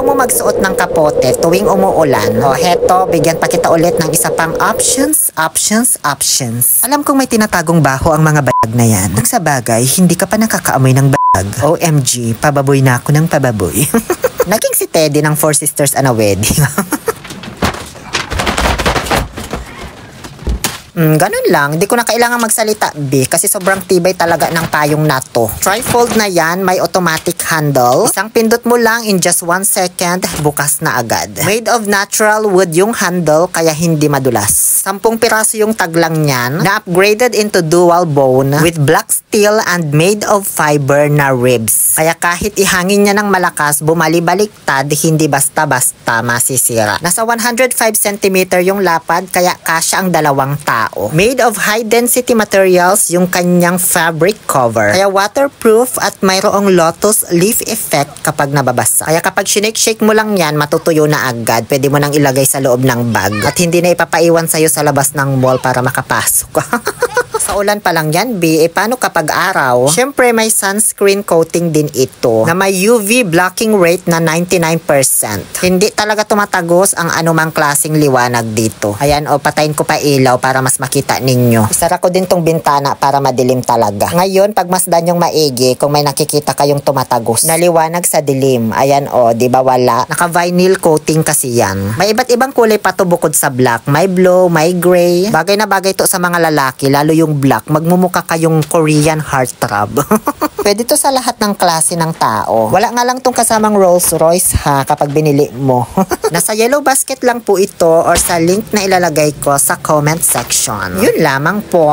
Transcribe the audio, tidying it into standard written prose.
mo magsuot ng kapote tuwing umuulan, o heto, bigyan pa kita ulit ng isa pang options. Alam kong may tinatagong baho ang mga bag na yan. Kung sa bagay, hindi ka pa nakakaamoy ng bag. OMG, pababoy na ako ng pababoy. Naging si Teddy ng Four Sisters and a Wedding. Ganun lang, di ko na kailangan magsalita B kasi sobrang tibay talaga ng payong na to. Trifold na yan, may automatic handle. Isang pindot mo lang in just 1 second, bukas na agad. Made of natural wood yung handle kaya hindi madulas. 10 piraso yung taglang niyan, na upgraded into dual bone with black steel and made of fiber na ribs. Kaya kahit ihangin niya ng malakas, bumali-baliktad, hindi basta-basta masisira. Nasa 105 cm yung lapad kaya kasya ang 2 tao. Made of high density materials yung kanyang fabric cover. Kaya waterproof at mayroong lotus leaf effect kapag nababasa. Kaya kapag shake mo lang yan, matutuyo na agad. Pwede mo nang ilagay sa loob ng bag. At hindi na ipapaiwan sa'yo sa labas ng mall para makapasok. Sa ulan pa lang yan, B. Paano kapag araw? Siyempre, may sunscreen coating din ito na may UV blocking rate na 99%. Hindi talaga tumatagos ang anumang klaseng liwanag dito. Ayan, patayin ko pa ilaw para mas makita ninyo. Isara ko din tong bintana para madilim talaga. Ngayon, pagmasdan yung maigi, kung may nakikita kayong tumatagos na liwanag sa dilim. Ayan, di ba wala? Naka-vinyl coating kasi yan. May iba't ibang kulay pa to bukod sa black. May blue, may gray. Bagay na bagay to sa mga lalaki, lalo yung black. Magmumukha kayong Korean heartthrob. Pwede to sa lahat ng klase ng tao. Wala nga lang tong kasamang Rolls Royce ha kapag binili mo. Nasa yellow basket lang po ito or sa link na ilalagay ko sa comment section. Yun lamang po.